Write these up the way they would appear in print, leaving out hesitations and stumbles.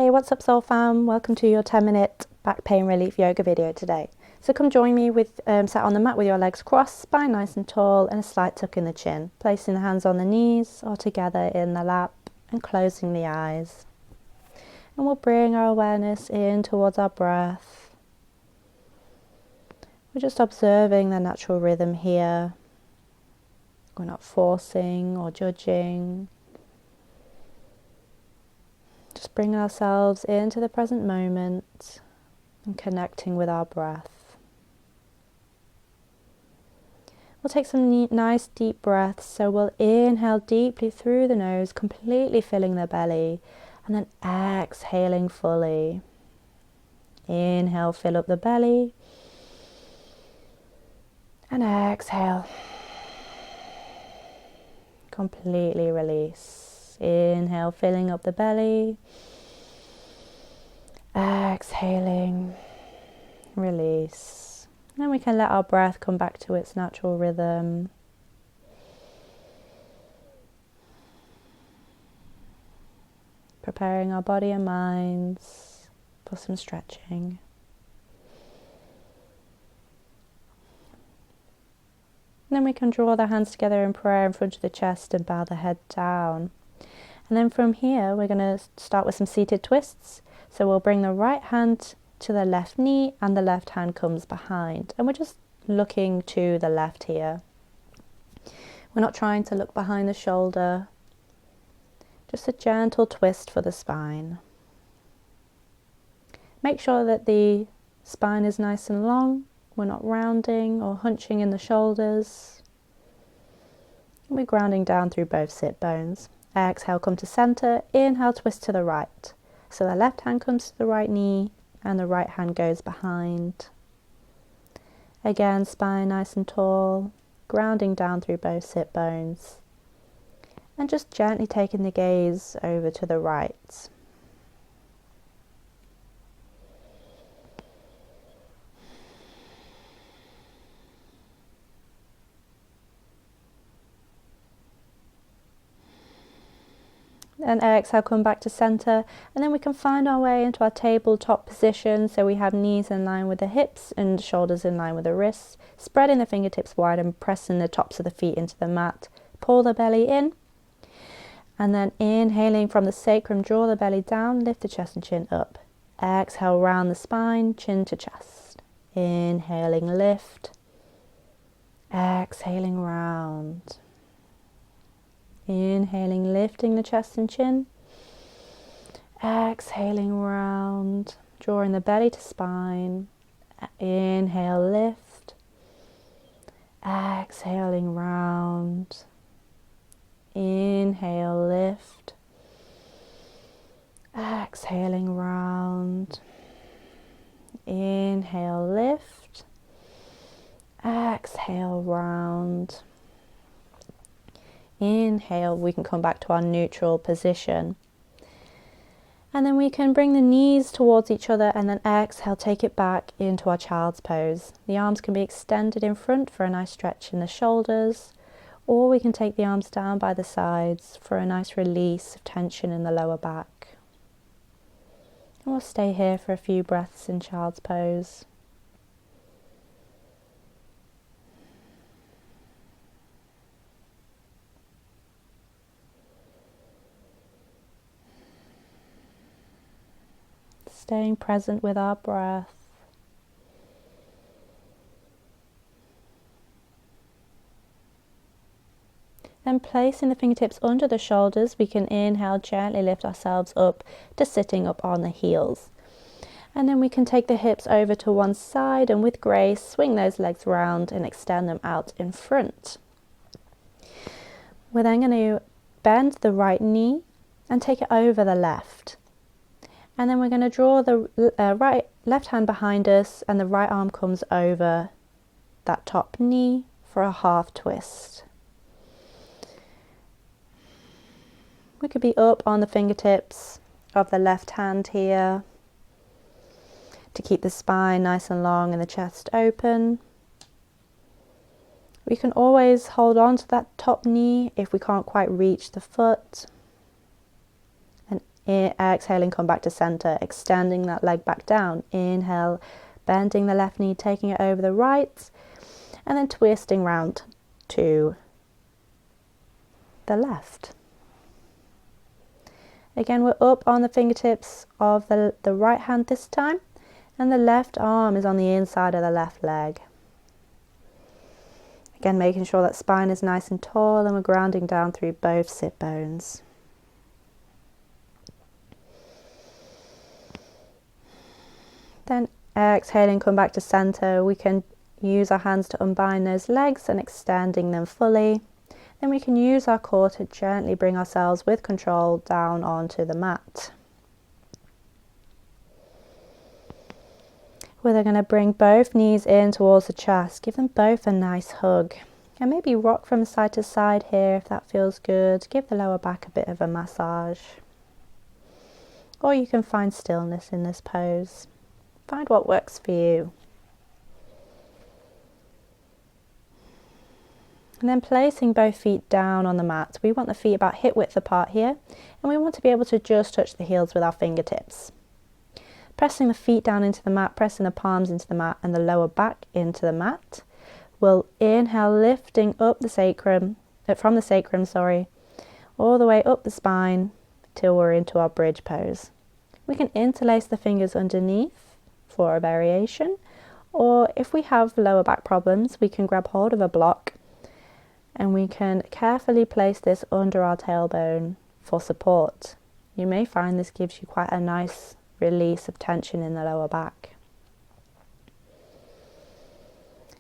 Hey, what's up Soul Fam? Welcome to your 10-minute back pain relief yoga video today. So come join me with sat on the mat with your legs crossed, spine nice and tall, and a slight tuck in the chin. Placing the hands on the knees or together in the lap and closing the eyes. And we'll bring our awareness in towards our breath. We're just observing the natural rhythm here. We're not forcing or judging. Just bring ourselves into the present moment and connecting with our breath. We'll take some nice deep breaths. So we'll inhale deeply through the nose, completely filling the belly, and then exhaling fully. Inhale, fill up the belly, and exhale. Completely release. Inhale, filling up the belly. Exhaling, release. Then we can let our breath come back to its natural rhythm. Preparing our body and minds for some stretching. Then we can draw the hands together in prayer in front of the chest and bow the head down. And then from here, we're going to start with some seated twists. So we'll bring the right hand to the left knee and the left hand comes behind. And we're just looking to the left here. We're not trying to look behind the shoulder. Just a gentle twist for the spine. Make sure that the spine is nice and long. We're not rounding or hunching in the shoulders. We're grounding down through both sit bones. Exhale, come to center. Inhale, twist to the right. So the left hand comes to the right knee and the right hand goes behind. Again, spine nice and tall, grounding down through both sit bones. And just gently taking the gaze over to the right. And exhale, come back to center, and then we can find our way into our tabletop position. So we have knees in line with the hips and shoulders in line with the wrists, spreading the fingertips wide and pressing the tops of the feet into the mat. Pull the belly in, and then inhaling from the sacrum, draw the belly down, lift the chest and chin up. Exhale, round the spine, chin to chest. Inhaling, lift. Exhaling, round. Inhaling, lifting the chest and chin. Exhaling, round. Drawing the belly to spine. Inhale, lift. Exhaling, round. Inhale, lift. Exhaling, round. Inhale, lift. Exhale, round. Inhale, we can come back to our neutral position. And then we can bring the knees towards each other and then exhale, take it back into our child's pose. The arms can be extended in front for a nice stretch in the shoulders, or we can take the arms down by the sides for a nice release of tension in the lower back. And we'll stay here for a few breaths in child's pose. Staying present with our breath. Then placing the fingertips under the shoulders, we can inhale, gently lift ourselves up to sitting up on the heels. And then we can take the hips over to one side and with grace, swing those legs round and extend them out in front. We're then going to bend the right knee and take it over the left. And then we're going to draw the left hand behind us and the right arm comes over that top knee for a half twist. We could be up on the fingertips of the left hand here to keep the spine nice and long and the chest open. We can always hold on to that top knee if we can't quite reach the foot. And Exhaling, come back to center, extending that leg back down. Inhale, bending the left knee, taking it over the right, and then twisting round to the left. Again, we're up on the fingertips of the right hand this time, and the left arm is on the inside of the left leg. Again, making sure that spine is nice and tall, and we're grounding down through both sit bones. Then exhaling, come back to center. We can use our hands to unbind those legs and extending them fully. Then we can use our core to gently bring ourselves with control down onto the mat. We're going to bring both knees in towards the chest. Give them both a nice hug. And maybe rock from side to side here if that feels good. Give the lower back a bit of a massage. Or you can find stillness in this pose. Find what works for you. And then placing both feet down on the mat. We want the feet about hip width apart here, and we want to be able to just touch the heels with our fingertips. Pressing the feet down into the mat, pressing the palms into the mat and the lower back into the mat. We'll inhale, lifting up the sacrum, from the sacrum, all the way up the spine till we're into our bridge pose. We can interlace the fingers underneath for a variation, or if we have lower back problems, we can grab hold of a block and we can carefully place this under our tailbone for support. You may find this gives you quite a nice release of tension in the lower back.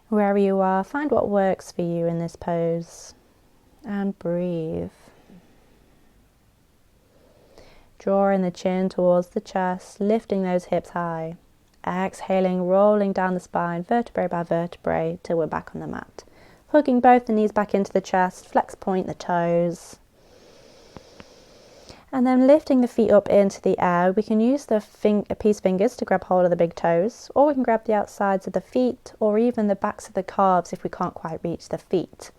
Wherever you are, find what works for you in this pose and breathe. Drawing the chin towards the chest, lifting those hips high. Exhaling, rolling down the spine, vertebrae by vertebrae, till we're back on the mat. Hugging both the knees back into the chest, flex point the toes. And then lifting the feet up into the air. We can use the peace fingers to grab hold of the big toes, or we can grab the outsides of the feet, or even the backs of the calves if we can't quite reach the feet.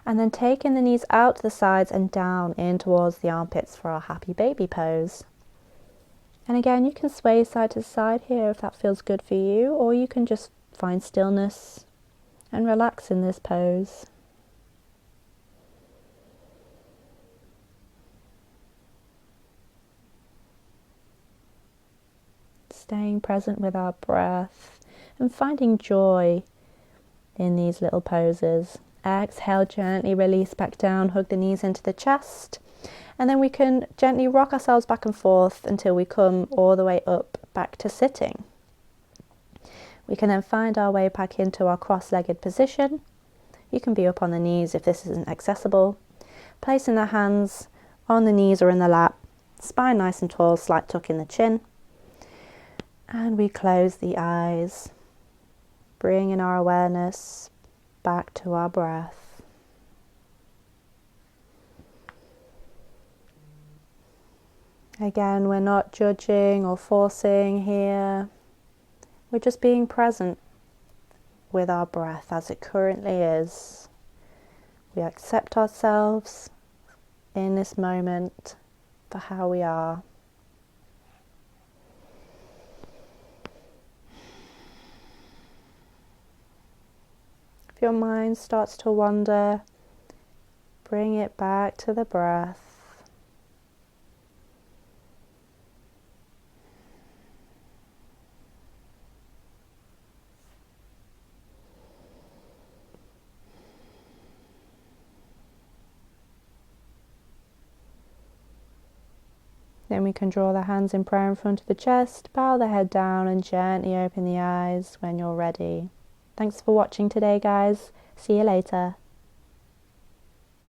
And then taking the knees out to the sides and down in towards the armpits for our happy baby pose. And again, you can sway side to side here if that feels good for you, or you can just find stillness and relax in this pose. Staying present with our breath and finding joy in these little poses. Exhale, gently release back down, hug the knees into the chest. And then we can gently rock ourselves back and forth until we come all the way up back to sitting. We can then find our way back into our cross-legged position. You can be up on the knees if this isn't accessible. Placing the hands on the knees or in the lap. Spine nice and tall, slight tuck in the chin. And we close the eyes, bringing our awareness back to our breath. Again, we're not judging or forcing here. We're just being present with our breath as it currently is. We accept ourselves in this moment for how we are. If your mind starts to wander, bring it back to the breath. Then we can draw the hands in prayer in front of the chest, bow the head down and gently open the eyes when you're ready. Thanks for watching today, guys. See you later.